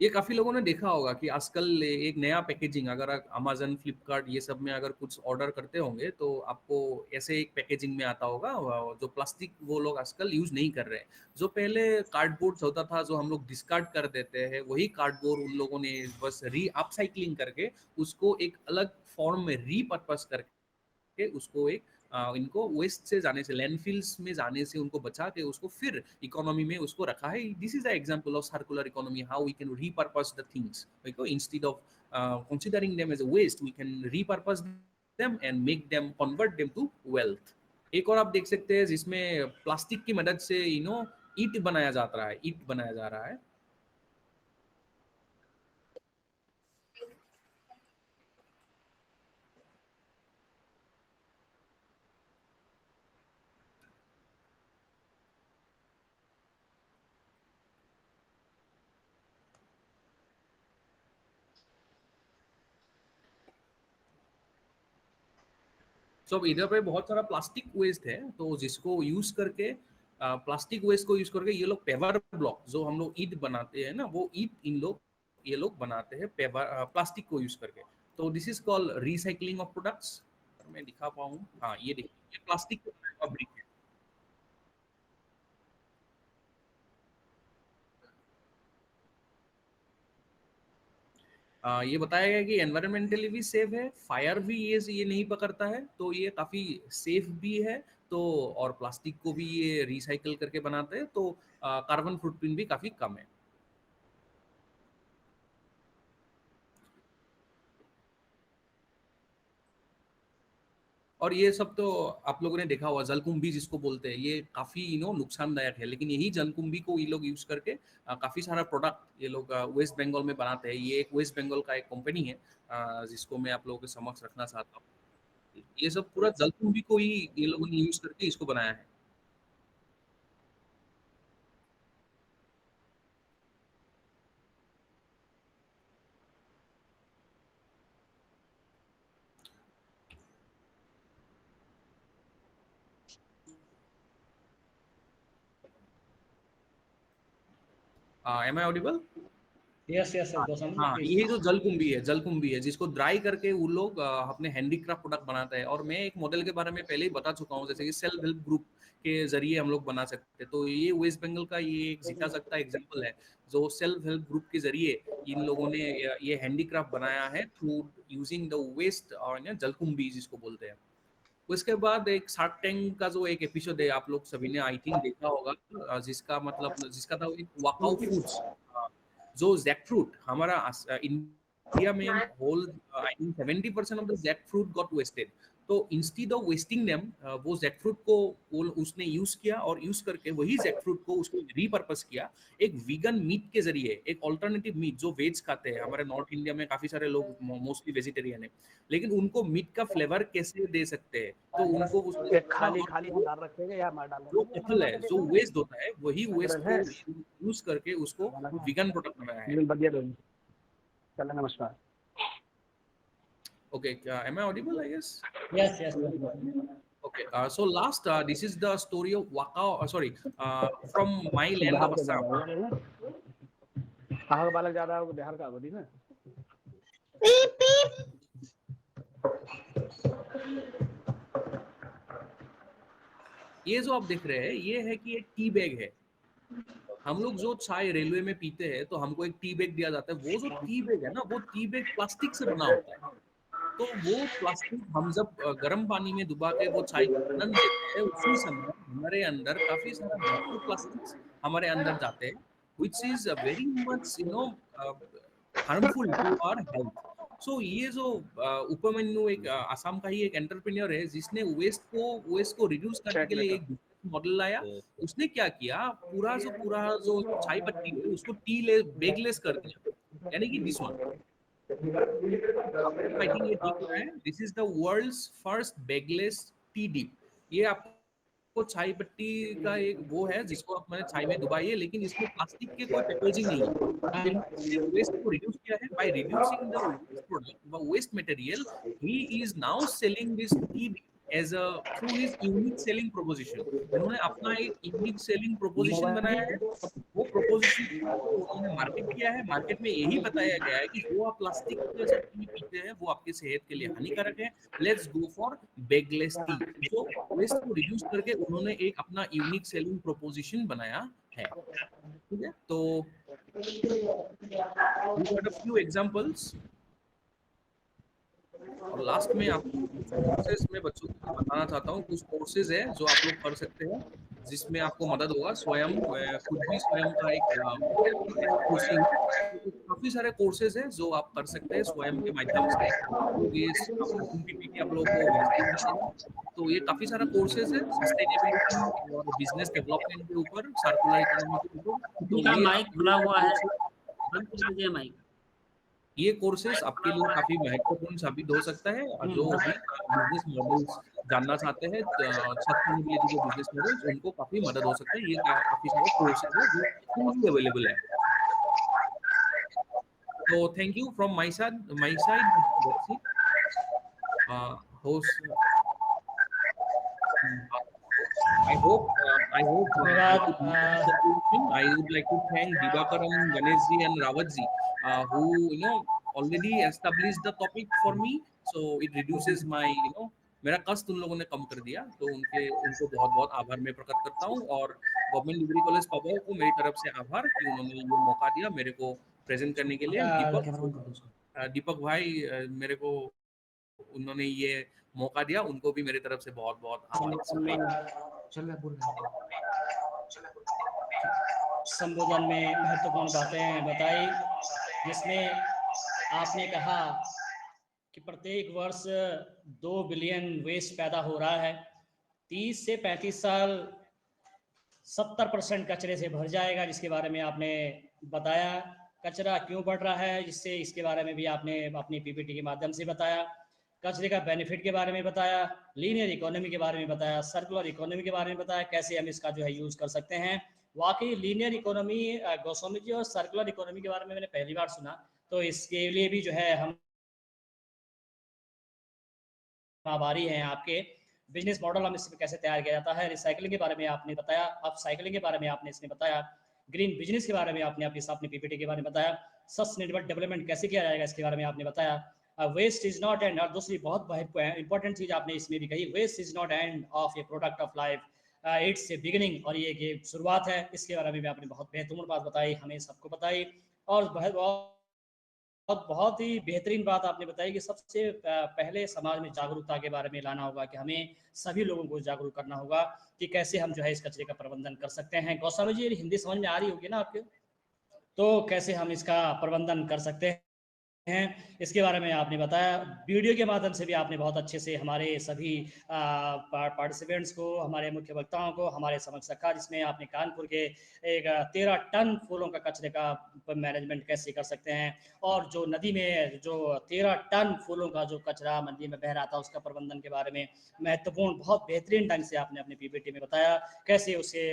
ये काफी लोगों ने देखा होगा कि आजकल एक नया पैकेजिंग, अगर आप अमेजन, फ्लिपकार्ट ये सब में अगर कुछ ऑर्डर करते होंगे तो आपको ऐसे एक पैकेजिंग में आता होगा, जो प्लास्टिक वो लोग आजकल यूज नहीं कर रहे हैं। जो पहले कार्डबोर्ड होता था जो हम लोग डिस्कार्ड कर देते हैं, वही कार्डबोर्ड उन लोगों ने बस री अपसाइक्लिंग करके उसको एक अलग फॉर्म में रीपर्पस करके उसको एक इनको वेस्ट से जाने से, लैंडफिल्स में जाने से उनको बचा के उसको फिर इकोनॉमी में उसको रखा है। This is the example of circular economy, how we can repurpose the things, instead of considering them as a waste, we can repurpose them and make them, convert them to wealth। एक और आप देख सकते हैं जिसमें plastic की मदद से ईट बनाया जाता है, ईट बनाया जा रहा है। सो अब इधर पे बहुत सारा प्लास्टिक वेस्ट है, तो जिसको यूज करके प्लास्टिक वेस्ट को यूज करके ये लोग पेवर ब्लॉक, जो हम लोग ईट बनाते हैं ना, वो ईट ये लोग बनाते हैं पेवर प्लास्टिक को यूज करके। तो this is called recycling of products. मैं दिखा पाऊँ, हाँ ये देखिए, ये प्लास्टिक का ब्रिक है। ये बताया गया कि एनवायरमेंटली भी सेफ है, फायर भी ये नहीं पकड़ता है, तो ये काफ़ी सेफ भी है। तो और प्लास्टिक को भी ये रिसाइकल करके बनाते हैं, तो कार्बन फुटप्रिंट भी काफ़ी कम है। और ये सब तो आप लोगों ने देखा होगा, जलकुंभी जिसको बोलते हैं, ये काफ़ी नुकसानदायक है, लेकिन यही जलकुंभी को ये लोग यूज़ करके काफ़ी सारा प्रोडक्ट ये लोग वेस्ट बंगाल में बनाते हैं। ये एक वेस्ट बंगाल का एक कंपनी है, जिसको मैं आप लोगों के समक्ष रखना चाहता हूँ। ये सब पूरा जलकुंभी को ही ये लोगों ने यूज करके इसको बनाया है। Am I audible? Yes yes हाँ गौतम हाँ, प्लीज। ये जो जलकुंभी है जिसको ड्राई करके वो लोग अपने हैंडीक्राफ्ट प्रोडक्ट बनाते हैं। और मैं एक मॉडल के बारे में पहले ही बता चुका हूँ, जैसे कि सेल्फ हेल्प ग्रुप के जरिए हम लोग बना सकते हैं। तो ये वेस्ट बंगाल का ये एक जीता सकता एग्जाम्पल है, जो सेल्फ हेल्प ग्रुप के जरिए इन लोगों ने ये हैंडीक्राफ्ट बनाया है थ्रू यूजिंग द वेस्ट और जलकुंभी जिसको बोलते हैं। उसके बाद एक शार्क टैंक का जो एक एपिसोड है, आप लोग सभी ने आई थिंक देखा होगा, जिसका था एक वाकाउ फूड्स, जो जैकफ्रूट हमारा इंडिया में whole I think 70% of the jackfruit got wasted. तो इंस्टीड ऑफ वेस्टिंग देम, वो जैकफ्रूट को वो उसने यूज किया, और यूज करके वही जैकफ्रूट को उसको रीपर्पस किया एक वीगन मीट के जरिए, एक ऑल्टरनेटिव मीट जो वेज खाते हैं। हमारे नॉर्थ इंडिया में काफी सारे लोग मोस्टली वेजिटेरियन है, लेकिन उनको मीट का फ्लेवर कैसे दे सकते हैं, तो उनको उसने एक सोचा, खाली और खाली भंडार रखेंगे या मार डाल जो देंगे कटल है, जो वेस्ट होता है, वही वेस्ट को है यूज करके उसको वीगन प्रोडक्ट बनाया है। बढ़िया लोग। चलो नमस्कार। Okay, am I audible, I guess? Yes yes Gautam. Okay, so last, this is the story of from my land Bihar of के Assam। ज्यादा कहाँ का बालक ज्यादा होगा, बिहार का होगी ना। ये जो आप देख रहे हैं, ये है कि एक टी बैग है। हम लोग जो चाय रेलवे में पीते हैं, तो हमको एक टी बैग दिया जाता है। वो जो टी बैग है ना, वो टी बैग प्लास्टिक से बना होता है। तो वो प्लास्टिक हम जब गर्म पानी में डुबा के वो चाय का आनंद लेते हैं, उसी समय हमारे अंदर काफी सारा माइक्रो प्लास्टिक्स हमारे अंदर जाते हैं, which is very much harmful to our health. So ये जो उपमन्यु एक आसाम का ही एक एंटरप्रेन्योर है, जिसने वेस्ट को रिड्यूस करने के लिए एक मॉडल लाया। उसने क्या किया, पूरा जो चाय पत्ती है उसको बैगलेस कर दिया, यानी कि दिस वन। आपको आई थिंक ये दिख रहा है, this is the world's first bagless tea dip. ये आपको चाय पत्ती का एक वो है जिसको आप मैंने चाय में डुबाई है, लेकिन इसमें प्लास्टिक के कोई पैकेजिंग नहीं है। वेस्ट को रिड्यूस किया है, by reducing the waste product, waste material, he is now selling this tea as a through his unique selling proposition. उन्होंने अपना एक यूनिक सेलिंग प्रोपोजिशन बनाया है। वो प्रोपोजिशन को उन्होंने मार्केट किया है। मार्केट में यही बताया गया है कि जो आप प्लास्टिक से टी पीते हैं वो आपके सेहत के लिए हानिकारक है। Let's go for bagless T. तो वेस्ट को रिड्यूस करके उन्होंने एक अपना यूनिक सेलिंग प्रोपोजिशन बनाया है। ठीक है, तो we got a few examples। और लास्ट में आपको कुछ कोर्सेज में बच्चों को बताना चाहता हूँ। कुछ कोर्सेज है जो आप लोग कर सकते हैं जिसमें आपको मदद होगा। स्वयं खुद भी स्वयं का एक कोर्सिंग है। तो काफी सारे कोर्सेज है जो आप कर सकते हैं स्वयं के माध्यम से। आप लोग ये पीपीटी आप लोगों को भेज देंगे। तो ये काफी सारा कोर्सेज है सस्टेनेबिलिटी और बिजनेस डेवलपमेंट के ऊपर, सर्कुलर इकोनॉमी के ऊपर। तो का ये माइक खुला हुआ है, बंद कर दीजिए माइक। ये कोर्सेस आपके लिए काफी महत्वपूर्ण साबित हो सकता है। और जो भी बिजनेस मॉडल्स जानना चाहते हैं, सस्टेनेबिलिटी के बिजनेस मॉडल्स, उनको काफी मदद हो सकता है। ये काफी सारे कोर्सेज है जो फ्री अवेलेबल है। तो thank you from my side that's it. Host I hope धन्यवाद। I would like to thank Dibakaram, Ganesh ji and Rawat ji, who already established the topic for me, so it reduces my मेरा कष्ट उन लोगों ने कम कर दिया। तो उनको बहुत बहुत आभार मैं प्रकट करता हूँ। और गवर्नमेंट डिग्री कॉलेज पबाऊ को मेरी तरफ से आभार कि उन्होंने ये मौका दिया मेरे को प्रेजेंट करने के लिए। दीपक भाई मेरे को उन्होंने ये मौका दिया, उनको भी मेरी तरफ से बहुत बहुत संबोधन में महत्वपूर्ण बातें बताई, जिसमें आपने कहा कि प्रत्येक वर्ष 2 बिलियन वेस्ट पैदा हो रहा है। 30 से 35 साल 70% कचरे से भर जाएगा, जिसके बारे में आपने बताया। कचरा क्यों बढ़ रहा है, जिससे इसके बारे में भी आपने अपनी पीपीटी के माध्यम से बताया। कचरे का बेनिफिट के बारे में बताया, लीनियर इकोनॉमी के बारे में बताया, सर्कुलर इकोनॉमी के बारे में बताया, कैसे हम इसका जो है यूज कर सकते हैं। वाकई लीनियर इकोनॉमी गोस्वामी जी और सर्कुलर इकोनॉमी के बारे में मैंने पहली बार सुना, तो इसके लिए भी जो है हम आभारी हैं आपके। बिजनेस मॉडल हम इसमें कैसे तैयार किया जाता है, रिसाइकलिंग के बारे में आपने बताया, अब साइकिलिंग के बारे में आपने इसमें बताया, ग्रीन बिजनेस के बारे में आपने अपनी पीपीटी के बारे में बताया, सस्टेनेबल डेवलपमेंट कैसे किया जाएगा इसके बारे में आपने बताया। वेस्ट इज नॉट एंड, और दूसरी बहुत इंपॉर्टेंट चीज आपने इसमें भी कही, waste is not end of a product of life, it's a beginning, और ये शुरुआत है। इसके बारे में भी आपने बहुत बेहतरीन बात बताई, हमें सबको बताई। और बहुत ही बेहतरीन बात आपने बताई कि सबसे पहले समाज में जागरूकता के बारे में लाना होगा, कि हमें सभी लोगों को जागरूक करना होगा कि कैसे हम जो है इस कचरे का प्रबंधन कर सकते हैं। गोस्वामी जी, हिंदी समझ में आ रही होगी ना आपके, तो कैसे हम इसका प्रबंधन कर सकते हैं, इसके बारे में आपने बताया। वीडियो के माध्यम से भी आपने बहुत अच्छे से हमारे सभी पार्टिसिपेंट्स को, हमारे मुख्य वक्ताओं को हमारे समक्ष रखा, जिसमें आपने कानपुर के एक 13 टन फूलों का कचरे का मैनेजमेंट कैसे कर सकते हैं, और जो नदी में जो 13 टन फूलों का जो कचरा नदी में बह रहा था उसका प्रबंधन के बारे में महत्वपूर्ण बहुत बेहतरीन ढंग से आपने अपने पीपीटी में बताया, कैसे उससे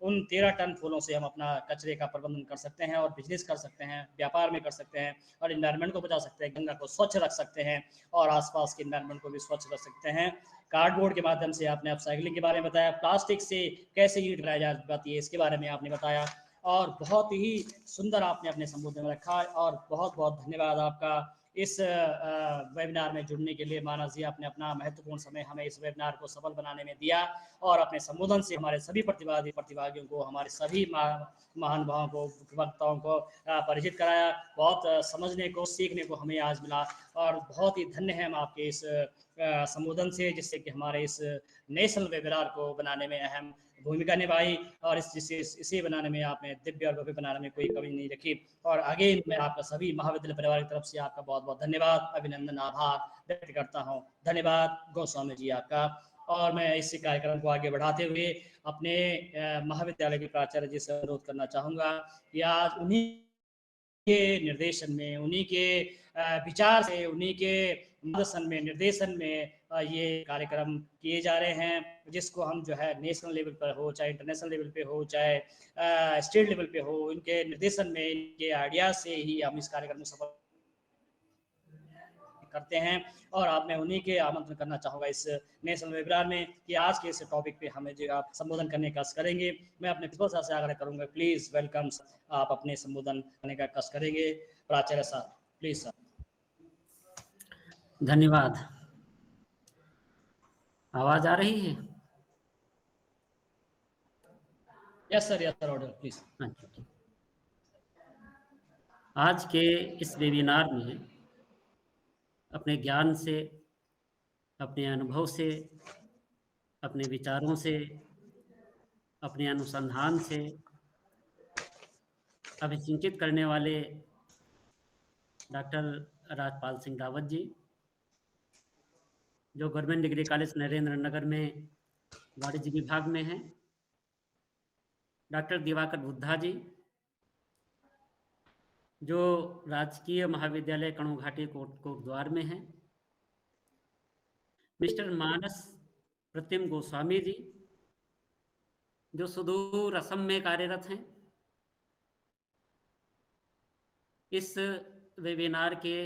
उन 13 टन फूलों से हम अपना कचरे का प्रबंधन कर सकते हैं और बिजनेस कर सकते हैं, व्यापार में कर सकते हैं, और इन्वायरमेंट को बचा सकते हैं, गंगा को स्वच्छ रख सकते हैं, और आसपास के इन्वायरमेंट को भी स्वच्छ रख सकते हैं। कार्डबोर्ड के माध्यम से आपने अपसाइक्लिंग के बारे में बताया, प्लास्टिक से कैसे यूज कराई जाती है इसके बारे में आपने बताया, और बहुत ही सुंदर आपने अपने संबोधन में रखा। और बहुत बहुत धन्यवाद आपका इस वेबिनार में जुड़ने के लिए। मानस जी, आपने अपना महत्वपूर्ण समय हमें इस वेबिनार को सफल बनाने में दिया, और अपने संबोधन से हमारे सभी प्रतिभागियों को, हमारे सभी महानुभावों को, वक्ताओं को परिचित कराया। बहुत समझने को, सीखने को हमें आज मिला, और बहुत ही धन्य है हम आपके इस संबोधन से, जिससे कि हमारे इस नेशनल वेबिनार को बनाने में अहम भूमिका निभाई, और इसे बनाने में आपने दिव्य और भव्य बनाने में कोई कमी नहीं रखी। और आगे मैं आपका सभी महाविद्यालय परिवार की तरफ से आपका बहुत बहुत धन्यवाद, अभिनंदन, आभार व्यक्त करता हूँ। धन्यवाद गोस्वामी जी आपका। और मैं इस कार्यक्रम को आगे बढ़ाते हुए अपने महाविद्यालय के प्राचार्य जी से अनुरोध करना चाहूँगा कि आज उन्हीं के निर्देशन में, उन्हीं के विचार से, उन्हीं के निर्देशन में ये कार्यक्रम किए जा रहे हैं, जिसको हम जो है नेशनल लेवल पर हो, चाहे इंटरनेशनल लेवल पे हो, चाहे स्टेट लेवल पे हो, इनके निर्देशन में, इनके आइडिया से ही हम इस कार्यक्रम को सफल करते हैं। और आप मैं उन्हीं के आमंत्रण करना चाहूँगा इस नेशनल वेबिनार में कि आज के इस टॉपिक पे हमें जो आप संबोधन करने का कष्ट करेंगे। मैं अपने प्रिंसिपल सर से आग्रह करूँगा, प्लीज़ वेलकम, आप अपने संबोधन करने का कष्ट करेंगे। प्राचार्य सर, प्लीज़ सर। धन्यवाद। आवाज आ रही है? Yes sir, order please. अच्छा, ठीक। आज के इस वेबिनार में अपने ज्ञान से, अपने अनुभव से, अपने विचारों से, अपने अनुसंधान से अभिसिंचित करने वाले डॉक्टर राजपाल सिंह रावत जी, जो government degree college Narendra Nagar में वाणिज्य विभाग में हैं, डॉक्टर दिवाकर बुद्धा जी, जो राजकीय महाविद्यालय कणु घाटी कोटद्वार में हैं, मिस्टर मानस प्रतिम गोस्वामी जी, जो सुदूर असम में कार्यरत हैं। इस वेबिनार के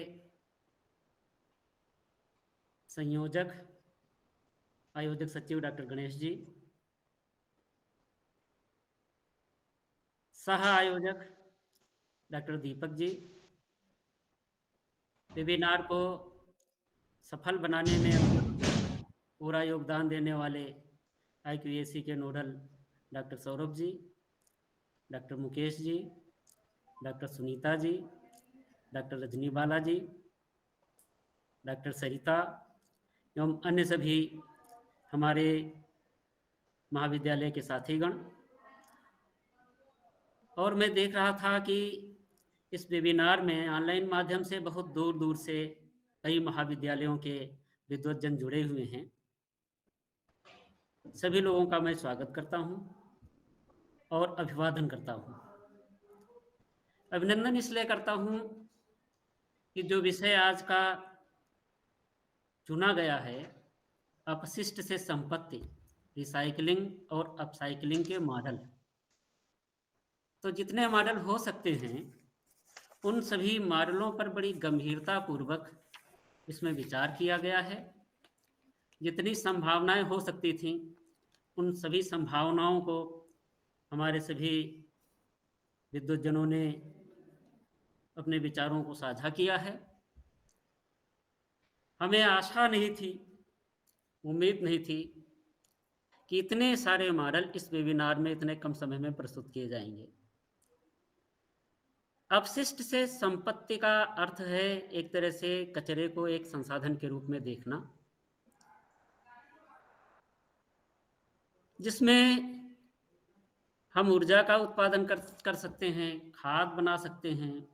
संयोजक आयोजक सचिव डॉक्टर गणेश जी, सह आयोजक डॉक्टर दीपक जी, वेबिनार को सफल बनाने में पूरा योगदान देने वाले IQAC के nodal doctor Saurabh ji, doctor Mukesh ji, doctor Sunita ji, doctor Rajni बाला जी, डॉक्टर सरिता एवं अन्य सभी हमारे महाविद्यालय के साथीगण। और मैं देख रहा था कि इस वेबिनार में ऑनलाइन माध्यम से बहुत दूर दूर से कई महाविद्यालयों के विद्वज्जन जुड़े हुए हैं। सभी लोगों का मैं स्वागत करता हूं और अभिवादन करता हूं। अभिनंदन इसलिए करता हूं कि जो विषय आज का चुना गया है, अपशिष्ट से संपत्ति, रिसाइकलिंग और अपसाइकलिंग के मॉडल, तो जितने मॉडल हो सकते हैं उन सभी मॉडलों पर बड़ी गंभीरता पूर्वक इसमें विचार किया गया है। जितनी संभावनाएं हो सकती थीं उन सभी संभावनाओं को हमारे सभी विद्वज्जनों ने अपने विचारों को साझा किया है। हमें आशा नहीं थी, उम्मीद नहीं थी कि इतने सारे मॉडल इस वेबिनार में इतने कम समय में प्रस्तुत किए जाएंगे। अपशिष्ट से संपत्ति का अर्थ है एक तरह से कचरे को एक संसाधन के रूप में देखना, जिसमें हम ऊर्जा का उत्पादन कर सकते हैं, खाद बना सकते हैं,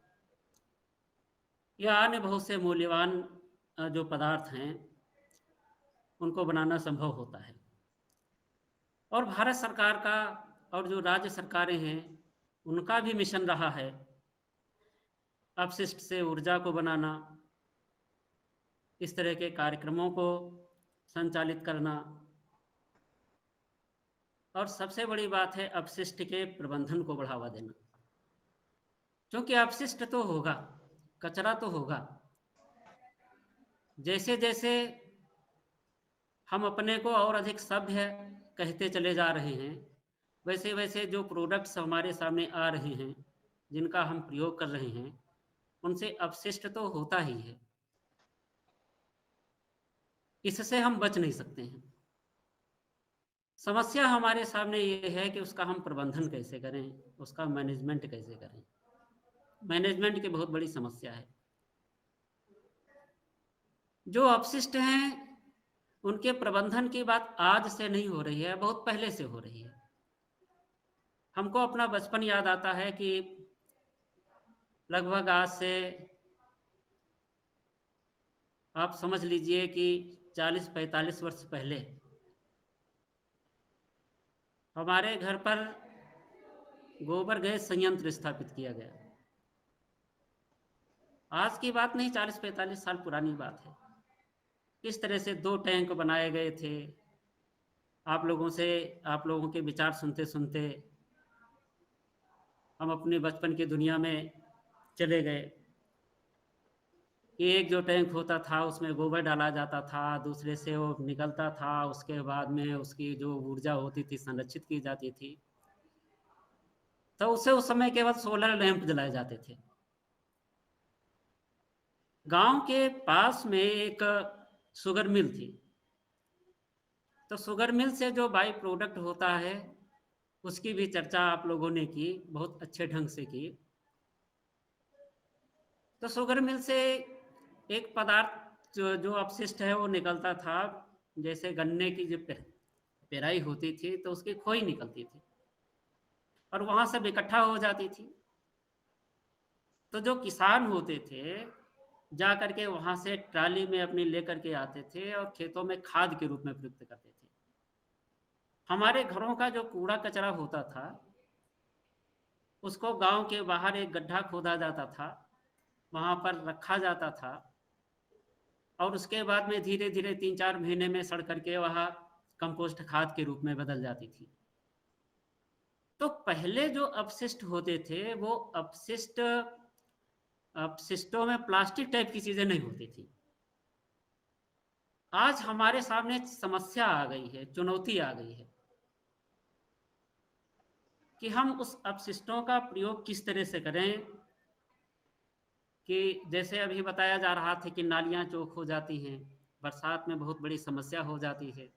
या अन्य बहुत से मूल्यवान जो पदार्थ हैं उनको बनाना संभव होता है। और भारत सरकार का और जो राज्य सरकारें हैं उनका भी मिशन रहा है अपशिष्ट से ऊर्जा को बनाना, इस तरह के कार्यक्रमों को संचालित करना। और सबसे बड़ी बात है अपशिष्ट के प्रबंधन को बढ़ावा देना, क्योंकि अपशिष्ट तो होगा, कचरा तो होगा। जैसे जैसे हम अपने को और अधिक सभ्य कहते चले जा रहे हैं, वैसे वैसे जो प्रोडक्ट्स हमारे सामने आ रहे हैं, जिनका हम प्रयोग कर रहे हैं, उनसे अपशिष्ट तो होता ही है। इससे हम बच नहीं सकते हैं। समस्या हमारे सामने ये है कि उसका हम प्रबंधन कैसे करें, उसका मैनेजमेंट कैसे करें। मैनेजमेंट की बहुत बड़ी समस्या है। जो अपशिष्ट हैं उनके प्रबंधन की बात आज से नहीं हो रही है, बहुत पहले से हो रही है। हमको अपना बचपन याद आता है कि लगभग आज से आप समझ लीजिए कि 40-45 वर्ष पहले हमारे घर पर गोबर गैस संयंत्र स्थापित किया गया। आज की बात नहीं, 40-45 साल पुरानी बात है। इस तरह से 2 टैंक बनाए गए थे। आप लोगों के विचार सुनते सुनते हम अपने बचपन की दुनिया में चले गए। कि एक जो टैंक होता था उसमें गोबर डाला जाता था, दूसरे से वो निकलता था, उसके बाद में उसकी जो ऊर्जा होती थी संरक्षित की जाती थी। तो उससे उस समय केवल सोलर लैंप जलाए जाते थे। गांव के पास में एक शुगर मिल थी, तो शुगर मिल से जो बाई प्रोडक्ट होता है उसकी भी चर्चा आप लोगों ने की, बहुत अच्छे ढंग से की। तो शुगर मिल से एक पदार्थ जो अपशिष्ट है वो निकलता था, जैसे गन्ने की जो पेराई होती थी तो उसकी खोई निकलती थी और वहां सब इकट्ठा हो जाती थी। तो जो किसान होते थे जा करके वहां से ट्राली में अपनी लेकर के आते थे और खेतों में खाद के रूप में प्रयुक्त करते थे। हमारे घरों का जो कूड़ा कचरा होता था उसको गांव के बाहर एक गड्ढा खोदा जाता था, वहां पर रखा जाता था और उसके बाद में धीरे धीरे 3-4 महीने में सड़ करके वह कंपोस्ट खाद के रूप में बदल जाती थी। तो पहले जो अपशिष्ट होते थे वो अपशिष्टों में प्लास्टिक टाइप की चीजें नहीं होती थी। आज हमारे सामने समस्या आ गई है, चुनौती आ गई है कि हम उस अपशिष्टों का प्रयोग किस तरह से करें कि जैसे अभी बताया जा रहा था कि नालियां चौक हो जाती हैं, बरसात में बहुत बड़ी समस्या हो जाती है,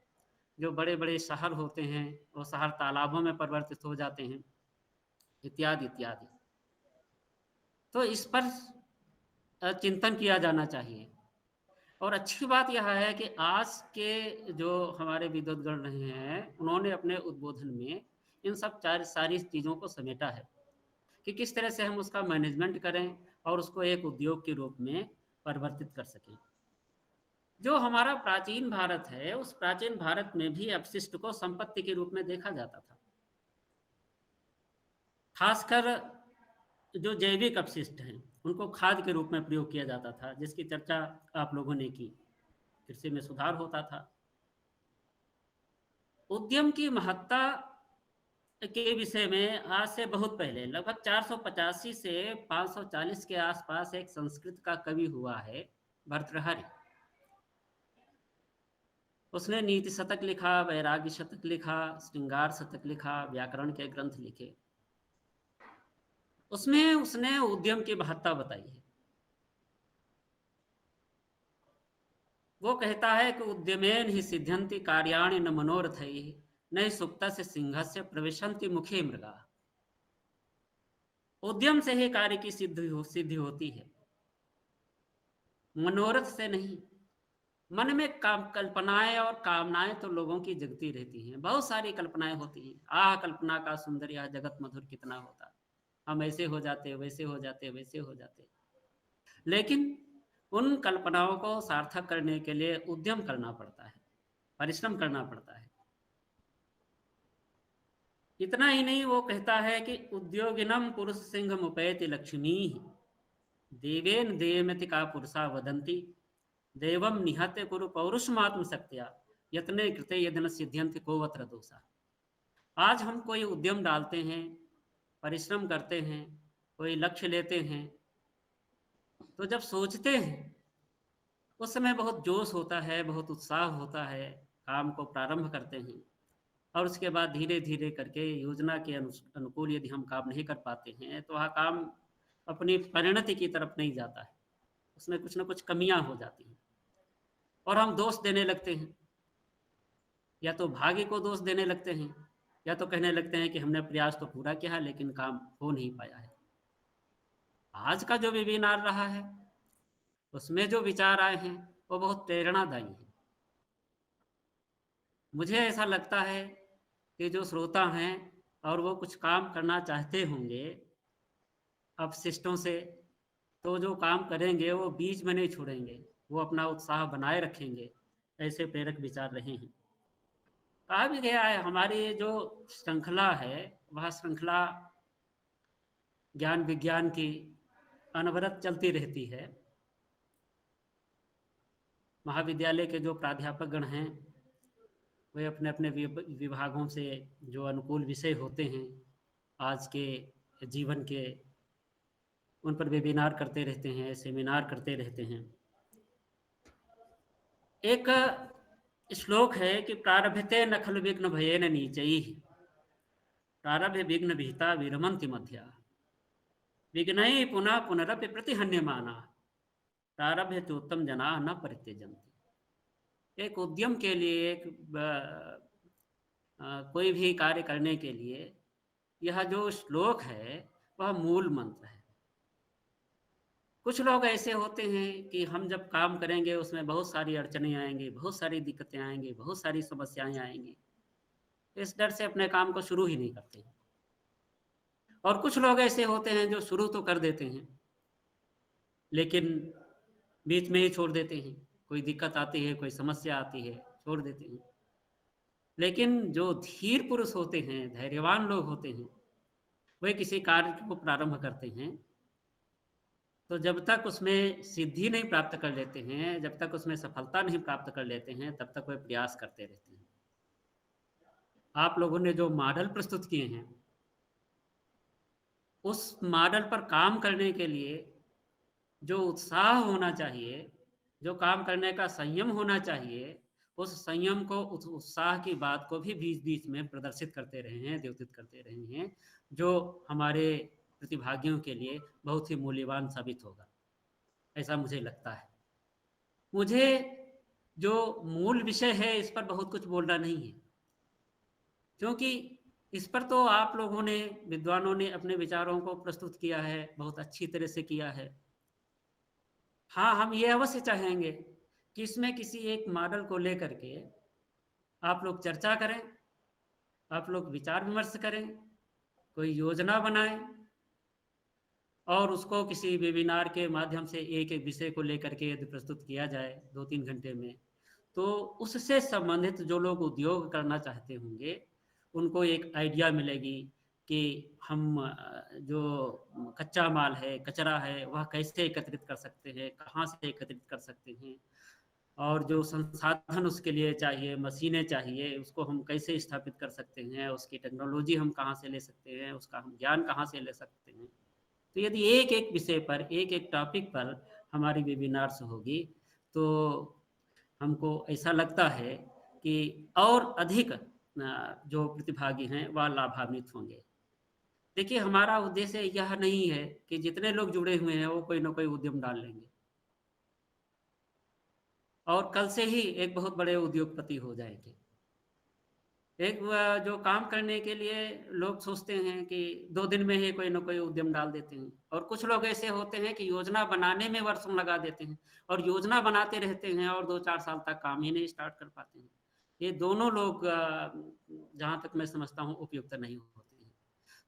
जो बड़े बड़े शहर होते हैं वो शहर तालाबों में परिवर्तित हो जाते हैं, इत्यादि इत्यादि। तो इस पर चिंतन किया जाना चाहिए। और अच्छी बात यह है कि आज के जो हमारे विद्वद्गण रहे हैं उन्होंने अपने उद्बोधन में इन सब सारी चीज़ों को समेटा है कि किस तरह से हम उसका मैनेजमेंट करें और उसको एक उद्योग के रूप में परिवर्तित कर सकें। जो हमारा प्राचीन भारत है उस प्राचीन भारत में भी अपशिष्ट को संपत्ति के रूप में देखा जाता था। खासकर जो जैविक अपशिष्ट हैं उनको खाद के रूप में प्रयोग किया जाता था, जिसकी चर्चा आप लोगों ने की। कृषि में सुधार होता था। उद्यम की महत्ता के विषय में आज से बहुत पहले लगभग 485 से 540 के आसपास एक संस्कृत का कवि हुआ है भर्तृहरि। उसने नीति शतक लिखा, वैराग्य शतक लिखा, श्रृंगार शतक लिखा, व्याकरण के ग्रंथ लिखे। उसमें उसने उद्यम की महत्ता बताई है। वो कहता है कि उद्यमेन ही सिद्ध्यन्ति कार्याणि न मनोरथैः न सुप्तस्य सिंहस्य प्रविशन्ति मुखे मृगा। उद्यम से ही कार्य की सिद्धि होती है, मनोरथ से नहीं। मन में कल्पनाएं और कामनाएं तो लोगों की जगती रहती हैं, बहुत सारी कल्पनाएं होती हैं। आह कल्पना का सुंदर यह जगत मधुर कितना होता, हम ऐसे हो जाते, वैसे हो जाते, वैसे हो जाते। लेकिन उन कल्पनाओं को सार्थक करने के लिए उद्यम करना पड़ता है, परिश्रम करना पड़ता है। इतना ही नहीं, वो कहता है कि उद्योगिनम पुरुष सिंह मुपैति लक्ष्मी देवेन देवमति का पुरुषा वदंती देवम निहत्य कुरु पौरुषमात्म शक्तिया यत्ने कृते यदन सिद्ध्यंति कोवत्र दोषा। आज हम कोई उद्यम डालते हैं, परिश्रम करते हैं, कोई लक्ष्य लेते हैं, तो जब सोचते हैं उस समय बहुत जोश होता है, बहुत उत्साह होता है, काम को प्रारंभ करते हैं और उसके बाद धीरे धीरे करके योजना के अनुकूल यदि हम काम नहीं कर पाते हैं तो वह काम अपनी परिणति की तरफ नहीं जाता है, उसमें कुछ ना कुछ कमियां हो जाती हैं और हम दोष देने लगते हैं। या तो भाग्य को दोष देने लगते हैं या तो कहने लगते हैं कि हमने प्रयास तो पूरा किया है लेकिन काम हो नहीं पाया है। आज का जो वेबिनार रहा है उसमें जो विचार आए हैं वो बहुत प्रेरणादायी हैं। मुझे ऐसा लगता है कि जो श्रोता हैं और वो कुछ काम करना चाहते होंगे अपशिष्टों से, तो जो काम करेंगे वो बीच में नहीं छोड़ेंगे, वो अपना उत्साह बनाए रखेंगे। ऐसे प्रेरक विचार रहे हैं। कहा भी गया है हमारी जो श्रृंखला है वह श्रृंखला ज्ञान विज्ञान की अनवरत चलती रहती है। महाविद्यालय के जो प्राध्यापक गण हैं वे अपने अपने विभागों से जो अनुकूल विषय होते हैं आज के जीवन के उन पर वेबिनार करते रहते हैं, सेमिनार करते रहते हैं। एक श्लोक है कि प्रारभते न खलु विघ्न भयेन नीचैः, प्रारभ्य विघ्न विहिता विरमन्ति मध्या, विघ्नैः पुनः पुनरपि प्रतिहन्यमाना, प्रारभ्य उत्तम जना न परित्यजन्ति। एक उद्यम के लिए, कोई भी कार्य करने के लिए यह जो श्लोक है वह मूल मंत्र है। कुछ लोग ऐसे होते हैं कि हम जब काम करेंगे उसमें बहुत सारी अड़चनें आएंगी, बहुत सारी दिक्कतें आएंगी, बहुत सारी समस्याएं आएंगी, इस डर से अपने काम को शुरू ही नहीं करते। और कुछ लोग ऐसे होते हैं जो शुरू तो कर देते हैं लेकिन बीच में ही छोड़ देते हैं। कोई दिक्कत आती है, कोई समस्या आती है, छोड़ देते हैं। लेकिन जो धीर पुरुष होते हैं, धैर्यवान लोग होते हैं, वे किसी कार्य को प्रारंभ करते हैं तो जब तक उसमें सिद्धि नहीं प्राप्त कर लेते हैं, जब तक उसमें सफलता नहीं प्राप्त कर लेते हैं, तब तक वे प्रयास करते रहते हैं। आप लोगों ने जो मॉडल प्रस्तुत किए हैं, उस मॉडल पर काम करने के लिए जो उत्साह होना चाहिए, जो काम करने का संयम होना चाहिए, उस संयम को, उस उत्साह की बात को भी बीच बीच में प्रदर्शित करते रहे हैं, द्योतित करते रहे हैं, जो हमारे प्रतिभागियों के लिए बहुत ही मूल्यवान साबित होगा, ऐसा मुझे लगता है। मुझे जो मूल विषय है इस पर बहुत कुछ बोलना नहीं है, क्योंकि इस पर तो आप लोगों ने, विद्वानों ने अपने विचारों को प्रस्तुत किया है, बहुत अच्छी तरह से किया है। हाँ, हम ये अवश्य चाहेंगे कि इसमें किसी एक मॉडल को लेकर के आप लोग चर्चा करें, आप लोग विचार विमर्श करें, कोई योजना बनाएं और उसको किसी वेबिनार के माध्यम से एक एक विषय को लेकर के यदि प्रस्तुत किया जाए 2-3 घंटे में, तो उससे संबंधित जो लोग उद्योग करना चाहते होंगे उनको एक आइडिया मिलेगी कि हम जो कच्चा माल है, कचरा है, वह कैसे एकत्रित कर सकते हैं, कहाँ से एकत्रित कर सकते हैं, और जो संसाधन उसके लिए चाहिए, मशीनें चाहिए, उसको हम कैसे स्थापित कर सकते हैं, उसकी टेक्नोलॉजी हम कहाँ से ले सकते हैं, उसका हम ज्ञान कहाँ से ले सकते हैं। तो यदि एक एक विषय पर, एक एक टॉपिक पर हमारी वेबिनार्स होगी तो हमको ऐसा लगता है कि और अधिक जो प्रतिभागी हैं वह लाभान्वित होंगे। देखिए, हमारा उद्देश्य यह नहीं है कि जितने लोग जुड़े हुए हैं वो कोई ना कोई उद्यम डाल लेंगे और कल से ही एक बहुत बड़े उद्योगपति हो जाएंगे। एक जो काम करने के लिए लोग सोचते हैं कि 2 दिन में ही कोई ना कोई उद्यम डाल देते हैं, और कुछ लोग ऐसे होते हैं कि योजना बनाने में वर्षों लगा देते हैं और योजना बनाते रहते हैं और 2-4 साल तक काम ही नहीं स्टार्ट कर पाते हैं। ये दोनों लोग जहाँ तक मैं समझता हूँ उपयुक्त नहीं होते हैं।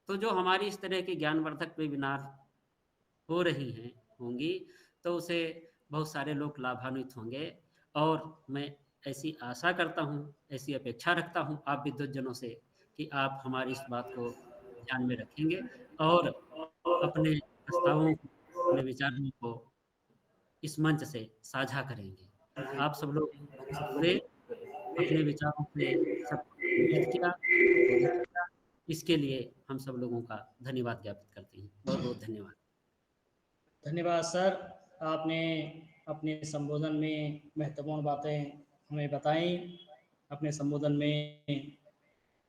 तो जो हमारी इस तरह की ज्ञानवर्धक वेबिनार हो रही हैं, होंगी, तो उसे बहुत सारे लोग लाभान्वित होंगे और मैं ऐसी आशा करता हूँ, ऐसी अपेक्षा रखता हूँ आप विद्वज्जनों से कि आप हमारी इस बात को ध्यान में रखेंगे और अपने प्रस्तावों, अपने विचारों को इस मंच से साझा करेंगे। आप सब लोग जुड़े, अपने विचारों से सबको प्रेरित किया, इसके लिए हम सब लोगों का धन्यवाद ज्ञापित करते हैं। बहुत बहुत धन्यवाद। धन्यवाद सर, आपने अपने संबोधन में महत्वपूर्ण बातें हमें बताई। अपने संबोधन में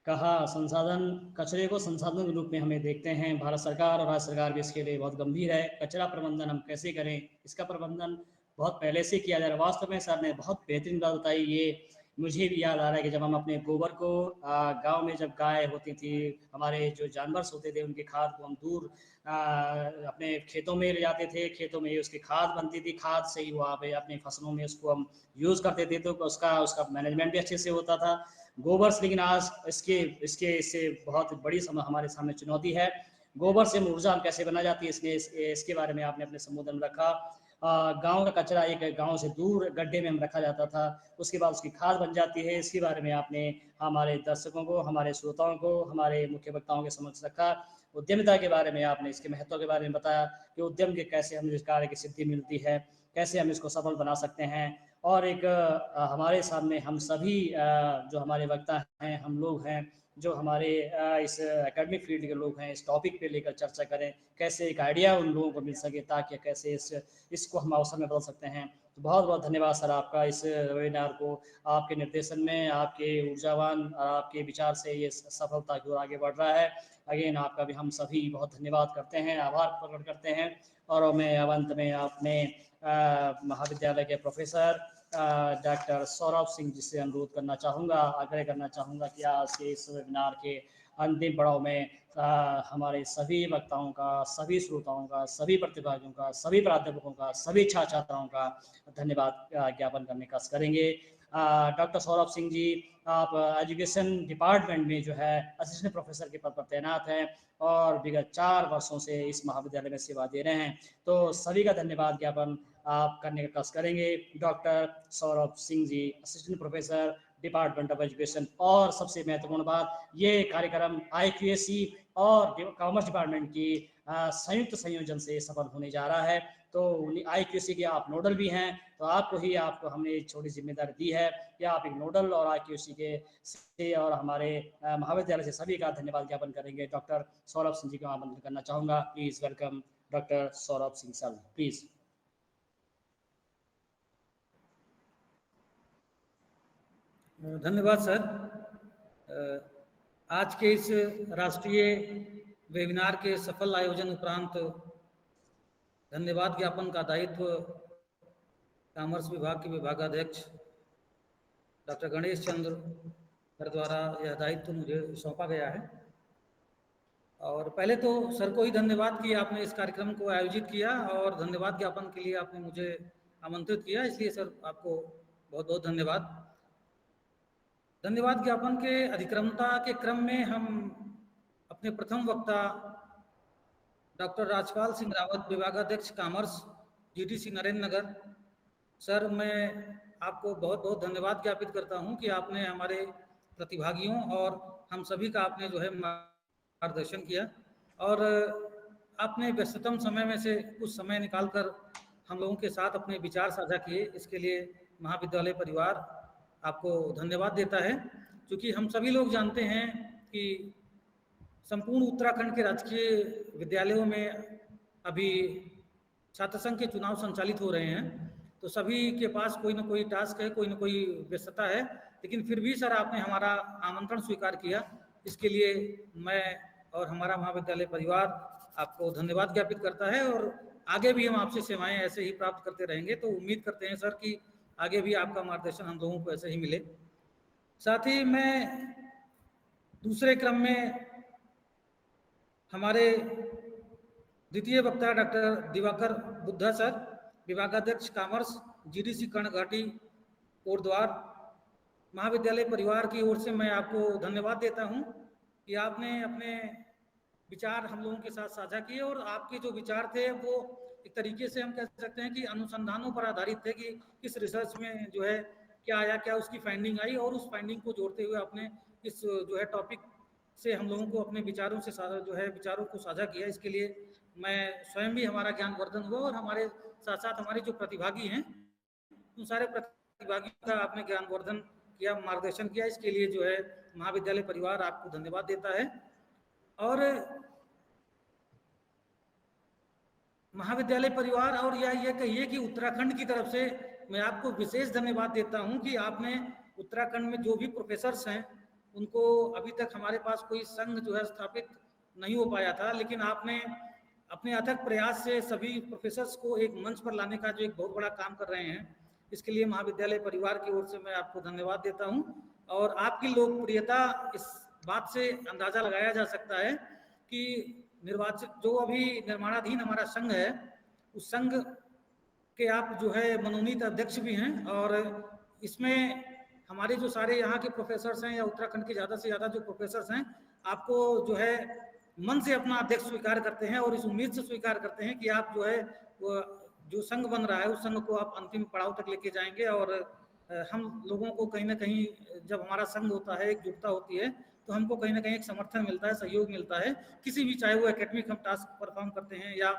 कहा संसाधन, कचरे को संसाधन के रूप में हमें देखते हैं। भारत सरकार और राज्य सरकार भी इसके लिए बहुत गंभीर है। कचरा प्रबंधन हम कैसे करें, इसका प्रबंधन बहुत पहले से किया जा रहा है। वास्तव में सर ने बहुत बेहतरीन बात बताई। ये मुझे भी याद आ रहा है कि जब हम अपने गोबर को गांव में, जब गाय होती थी, हमारे जो जानवर होते थे, उनके खाद को हम दूर अपने खेतों में ले जाते थे, खेतों में उसकी खाद बनती थी, खाद से ही वहाँ पे अपने फसलों में उसको हम यूज़ करते थे, तो उसका मैनेजमेंट भी अच्छे से होता था गोबर से। लेकिन आज इससे बहुत बड़ी हमारे सामने चुनौती है। गोबर से ऊर्जा कैसे बना जाती है, इसके बारे में आपने अपने संबोधन में रखा। गांव का कचरा एक गांव से दूर गड्ढे में हम रखा जाता था, उसके बाद उसकी खाद बन जाती है। इसके बारे में आपने हमारे दर्शकों को, हमारे श्रोताओं को, हमारे मुख्य वक्ताओं के समक्ष रखा। उद्यमिता के बारे में आपने इसके महत्व के बारे में बताया कि उद्यम के कैसे हमें इस कार्य की सिद्धि मिलती है, कैसे हम इसको सफल बना सकते हैं। और एक हमारे सामने हम सभी जो हमारे वक्ता हैं, हम लोग हैं, जो हमारे इस एकेडमिक फील्ड के लोग हैं, इस टॉपिक पे लेकर चर्चा करें, कैसे एक आइडिया उन लोगों को मिल सके ताकि कैसे इसको हम अवसर में बदल सकते हैं। तो बहुत बहुत धन्यवाद सर आपका इस वेबिनार को आपके निर्देशन में, आपके ऊर्जावान और आपके विचार से ये सफलता की ओर आगे बढ़ रहा है। अगेन आपका भी हम सभी बहुत धन्यवाद करते हैं, आभार प्रकट करते हैं। और मैं अंत में अपने महाविद्यालय के प्रोफेसर डॉक्टर सौरभ सिंह जी से अनुरोध करना चाहूँगा, आग्रह करना चाहूँगा कि आज के इस वेबिनार के अंतिम पड़ाव में हमारे सभी वक्ताओं का, सभी श्रोताओं का, सभी प्रतिभागियों का, सभी प्राध्यापकों का, सभी छात्र छात्राओं का धन्यवाद ज्ञापन करने का करेंगे। डॉक्टर सौरभ सिंह जी, आप एजुकेशन डिपार्टमेंट में जो है असिस्टेंट प्रोफेसर के पद पर तैनात हैं और विगत 4 वर्षों से इस महाविद्यालय में सेवा दे रहे हैं। तो सभी का धन्यवाद ज्ञापन आप करने का कष्ट करेंगे। Doctor Saurabh Singh ji, assistant professor, department of education. और सबसे महत्वपूर्ण बात, ये कार्यक्रम IQAC और कॉमर्स डिपार्टमेंट की संयुक्त संयोजन से सफल होने जा रहा है। तो IQAC के आप नोडल भी हैं, तो आपको हमने छोटी जिम्मेदारी दी है कि आप एक नोडल और IQAC के से और हमारे महाविद्यालय से सभी का धन्यवाद ज्ञापन करेंगे। डॉक्टर सौरभ सिंह जी को आमंत्रित करना चाहूँगा। Please welcome doctor Saurabh Singh sir, please. धन्यवाद सर। आज के इस राष्ट्रीय वेबिनार के सफल आयोजन उपरांत धन्यवाद ज्ञापन का दायित्व कॉमर्स विभाग के विभागाध्यक्ष डॉक्टर गणेश चंद्र सर द्वारा यह दायित्व मुझे सौंपा गया है। और पहले तो सर को ही धन्यवाद कि आपने इस कार्यक्रम को आयोजित किया और धन्यवाद ज्ञापन के लिए आपने मुझे आमंत्रित किया, इसलिए सर आपको बहुत बहुत धन्यवाद। धन्यवाद ज्ञापन के अधिक्रमता के क्रम में हम अपने प्रथम वक्ता डॉक्टर राजपाल सिंह रावत, विभागाध्यक्ष commerce, GTC Narendra Nagar. Sir, मैं आपको बहुत बहुत धन्यवाद ज्ञापित करता हूं कि आपने हमारे प्रतिभागियों और हम सभी का आपने जो है मार्गदर्शन किया और आपने व्यस्ततम समय में से कुछ समय निकालकर हम लोगों के साथ अपने विचार साझा किए। इसके लिए महाविद्यालय परिवार आपको धन्यवाद देता है, क्योंकि हम सभी लोग जानते हैं कि संपूर्ण उत्तराखंड के राजकीय विद्यालयों में अभी छात्र संघ के चुनाव संचालित हो रहे हैं, तो सभी के पास कोई ना कोई टास्क है, कोई ना कोई व्यस्तता है, लेकिन फिर भी सर आपने हमारा आमंत्रण स्वीकार किया। इसके लिए मैं और हमारा महाविद्यालय परिवार आपको धन्यवाद ज्ञापित करता है और आगे भी हम आपसे सेवाएं ऐसे ही प्राप्त करते रहेंगे। तो उम्मीद करते हैं सर कि आगे भी आपका मार्गदर्शन हम लोगों को ऐसे ही मिले। साथ ही मैं दूसरे क्रम में हमारे द्वितीय वक्ता डॉक्टर दिवाकर बुद्धा सर, विभागाध्यक्ष कॉमर्स, GDC कर्णघाटी कोटद्वार, महाविद्यालय परिवार की ओर से मैं आपको धन्यवाद देता हूं कि आपने अपने विचार हम लोगों के साथ साझा किए और आपके जो विचार थे वो एक तरीके से हम कह सकते हैं कि अनुसंधानों पर आधारित थे कि किस रिसर्च में जो है क्या आया, क्या उसकी फाइंडिंग आई, और उस फाइंडिंग को जोड़ते हुए आपने इस जो है टॉपिक से हम लोगों को अपने विचारों से जो है विचारों को साझा किया। इसके लिए मैं स्वयं भी हमारा ज्ञानवर्धन हुआ और हमारे साथ साथ हमारे जो प्रतिभागी हैं उन सारे प्रतिभागियों का आपने ज्ञानवर्धन किया, मार्गदर्शन किया। इसके लिए जो है महाविद्यालय परिवार आपको धन्यवाद देता है। और महाविद्यालय परिवार और ये कहिए कि उत्तराखंड की तरफ से मैं आपको विशेष धन्यवाद देता हूं कि आपने उत्तराखंड में जो भी प्रोफेसर्स हैं उनको अभी तक हमारे पास कोई संघ जो है स्थापित नहीं हो पाया था, लेकिन आपने अपने अथक प्रयास से सभी प्रोफेसर्स को एक मंच पर लाने का जो एक बहुत बड़ा काम कर रहे हैं, इसके लिए महाविद्यालय परिवार की ओर से मैं आपको धन्यवाद देता हूं। और आपकी लोकप्रियता इस बात से अंदाजा लगाया जा सकता है कि निर्वाचित जो अभी निर्माणाधीन हमारा संघ है उस संघ के आप जो है मनोनीत अध्यक्ष भी हैं और इसमें हमारे जो सारे यहाँ के प्रोफेसर्स हैं या उत्तराखंड के ज़्यादा से ज़्यादा जो प्रोफेसर्स हैं आपको जो है मन से अपना अध्यक्ष स्वीकार करते हैं और इस उम्मीद से स्वीकार करते हैं कि आप जो है वो जो संघ बन रहा है उस संघ को आप अंतिम पड़ाव तक लेके जाएंगे। और हम लोगों को कहीं ना कहीं जब हमारा संघ होता है, एकजुटता होती है, तो हमको कहीं ना कहीं एक समर्थन मिलता है, सहयोग मिलता है किसी भी, चाहे वो एकेडमिक हम टास्क परफॉर्म करते हैं या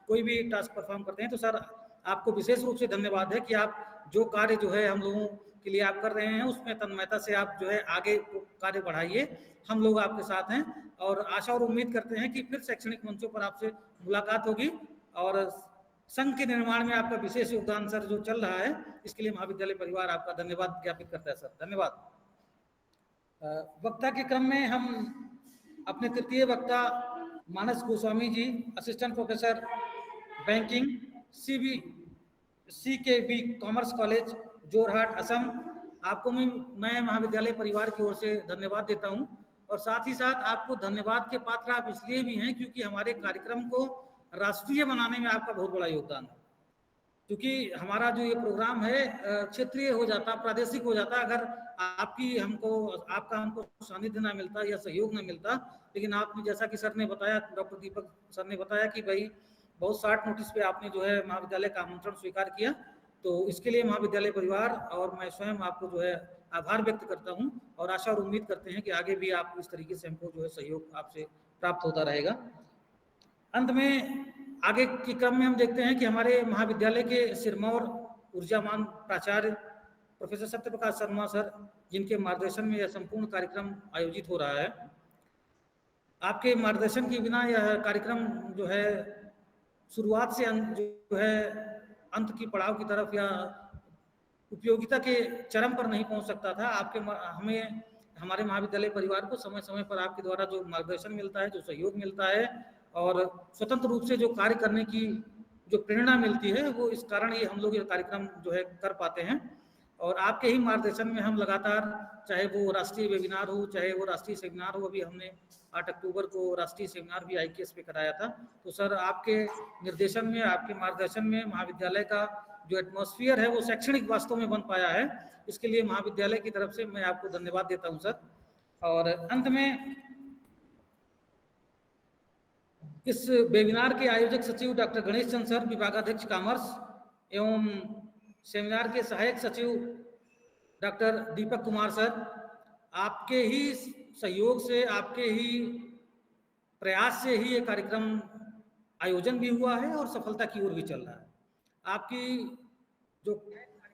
कोई भी टास्क परफॉर्म करते हैं। तो सर आपको विशेष रूप से धन्यवाद है कि आप जो कार्य जो है हम लोगों के लिए आप कर रहे हैं उसमें तन्मयता से आप जो है आगे कार्य बढ़ाइए। हम लोग आपके साथ हैं और आशा और उम्मीद करते हैं कि फिर शैक्षणिक मंचों पर आपसे मुलाकात होगी और संघ के निर्माण में आपका विशेष योगदान सर जो चल रहा है इसके लिए महाविद्यालय परिवार आपका धन्यवाद ज्ञापित करता है सर। धन्यवाद। वक्ता के क्रम में हम अपने तृतीय वक्ता Manas Goswami ji, assistant professor banking, CKB commerce college Jorhat Assam, आपको मैं महाविद्यालय परिवार की ओर से धन्यवाद देता हूं और साथ ही साथ आपको धन्यवाद के पात्र आप इसलिए भी हैं क्योंकि हमारे कार्यक्रम को राष्ट्रीय बनाने में आपका बहुत बड़ा योगदान है। क्योंकि हमारा जो ये प्रोग्राम है क्षेत्रीय हो जाता, प्रादेशिक हो जाता अगर आपका हमको सानिध्य ना मिलता या सहयोग ना मिलता। लेकिन आपने जैसा कि सर ने बताया, डॉक्टर दीपक सर ने बताया कि भाई बहुत शार्ट नोटिस पे आपने जो है महाविद्यालय का आमंत्रण स्वीकार किया, तो इसके लिए महाविद्यालय परिवार और मैं स्वयं आपको जो है आभार व्यक्त करता हूं और आशा और उम्मीद करते हैं कि आगे भी आप इस तरीके से हमको जो है सहयोग आपसे प्राप्त होता रहेगा। अंत में आगे के क्रम में हम देखते हैं कि हमारे महाविद्यालय के सिरमौर ऊर्जावान प्राचार्य प्रोफेसर सत्यप्रकाश शर्मा सर, जिनके मार्गदर्शन में यह संपूर्ण कार्यक्रम आयोजित हो रहा है। आपके मार्गदर्शन के बिना यह कार्यक्रम जो है शुरुआत से जो है अंत की पड़ाव की तरफ या उपयोगिता के चरम पर नहीं पहुंच सकता था। हमें हमारे महाविद्यालय परिवार को समय समय पर आपके द्वारा जो मार्गदर्शन मिलता है, जो सहयोग मिलता है और स्वतंत्र रूप से जो कार्य करने की जो प्रेरणा मिलती है, वो इस कारण ही हम लोग ये कार्यक्रम जो है कर पाते हैं। और आपके ही मार्गदर्शन में हम लगातार, चाहे वो राष्ट्रीय वेबिनार हो, चाहे वो राष्ट्रीय सेमिनार हो, अभी हमने 8 अक्टूबर को राष्ट्रीय सेमिनार भी IKS पे कराया था। तो सर आपके निर्देशन में, आपके मार्गदर्शन में महाविद्यालय का जो एटमॉस्फेयर है वो शैक्षणिक वास्तव में बन पाया है। इसके लिए महाविद्यालय की तरफ से मैं आपको धन्यवाद देता हूं सर। और अंत में इस वेबिनार के आयोजक सचिव डॉक्टर गणेश चंद्र सर, विभागाध्यक्ष कॉमर्स एवं सेमिनार के सहायक सचिव डॉक्टर दीपक कुमार सर, आपके ही सहयोग से, आपके ही प्रयास से ही ये कार्यक्रम आयोजन भी हुआ है और सफलता की ओर भी चल रहा है। आपकी जो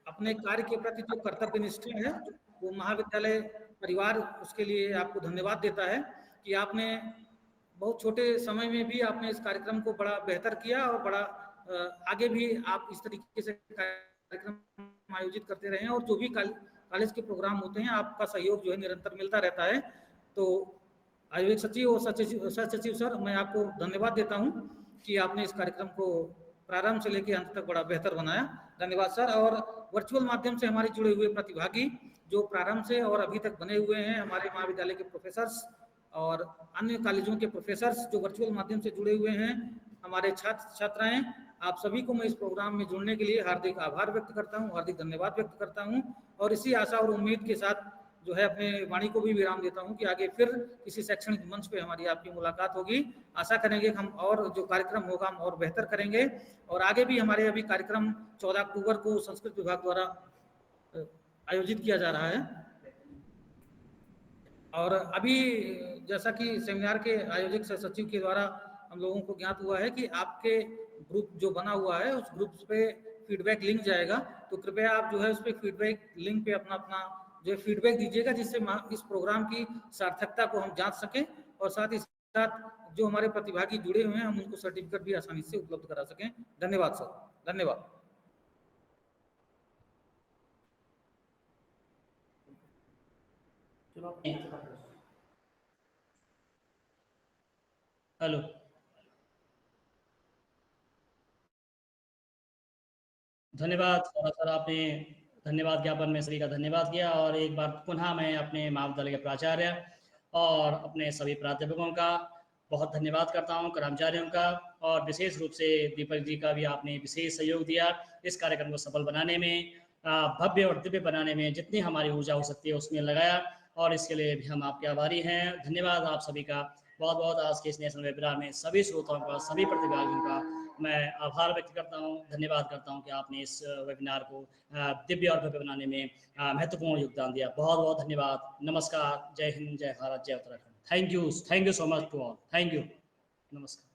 अपने कार्य के प्रति जो कर्तव्य निष्ठा है वो महाविद्यालय परिवार उसके लिए आपको धन्यवाद देता है कि आपने बहुत छोटे समय में भी आपने इस कार्यक्रम को बड़ा बेहतर किया और बड़ा आगे भी आप इस तरीके से कार्यक्रम आयोजित करते रहे और जो भी कॉलेज के प्रोग्राम होते हैं आपका सहयोग जो है निरंतर मिलता रहता है। तो आयोजक सचिव और सचिव सर, मैं आपको धन्यवाद देता हूं कि आपने इस कार्यक्रम को प्रारंभ से लेकर अंत तक बड़ा बेहतर बनाया। धन्यवाद सर। और वर्चुअल माध्यम से हमारे जुड़े हुए प्रतिभागी जो प्रारंभ से और अभी तक बने हुए हैं, हमारे महाविद्यालय के प्रोफेसर्स और अन्य कॉलेजों के प्रोफेसर्स जो वर्चुअल माध्यम से जुड़े हुए हैं, हमारे छात्र छात्राएं, आप सभी को मैं इस प्रोग्राम में जुड़ने के लिए हार्दिक आभार व्यक्त करता हूं, हार्दिक धन्यवाद व्यक्त करता हूं और इसी आशा और उम्मीद के साथ जो है अपने वाणी को भी विराम देता हूं कि आगे फिर किसी शैक्षणिक मंच पे हमारी आपकी मुलाकात होगी। आशा करेंगे हम और जो कार्यक्रम होगा हम और बेहतर करेंगे और आगे भी हमारे अभी कार्यक्रम 14 अक्टूबर को संस्कृत विभाग द्वारा आयोजित किया जा रहा है। और अभी जैसा कि सेमिनार के आयोजक सचिव के द्वारा हम लोगों को ज्ञात हुआ है कि आपके ग्रुप जो बना हुआ है उस ग्रुप पे फीडबैक लिंक जाएगा, तो कृपया आप जो है उस पे फीडबैक लिंक पे अपना जो है फीडबैक दीजिएगा जिससे इस प्रोग्राम की सार्थकता को हम जांच सकें और साथ ही साथ जो हमारे प्रतिभागी जुड़े हुए हैं हम उनको सर्टिफिकेट भी आसानी से उपलब्ध करा सकें। धन्यवाद सर। धन्यवाद। हेलो, धन्यवाद सर, आपने धन्यवाद ज्ञापन में सभी का धन्यवाद किया और एक बार पुनः मैं अपने महाविद्यालय के प्राचार्य और अपने सभी प्राध्यापकों का बहुत धन्यवाद करता हूं, कर्मचारियों का, और विशेष रूप से दीपक जी का भी आपने विशेष सहयोग दिया इस कार्यक्रम को सफल बनाने में, भव्य और दिव्य बनाने में जितनी हमारी ऊर्जा हो सकती है उसमें लगाया और इसके लिए भी हम आपके आभारी हैं। धन्यवाद आप सभी का बहुत बहुत। आज के इस नेशनल वेबिनार में सभी श्रोताओं का, सभी प्रतिभागियों का मैं आभार व्यक्त करता हूं, धन्यवाद करता हूं कि आपने इस वेबिनार को दिव्य और भव्य बनाने में महत्वपूर्ण योगदान दिया। बहुत बहुत धन्यवाद। नमस्कार। जय हिंद, जय भारत, जय Uttarakhand. Thank you so much to all. Thank you. नमस्कार।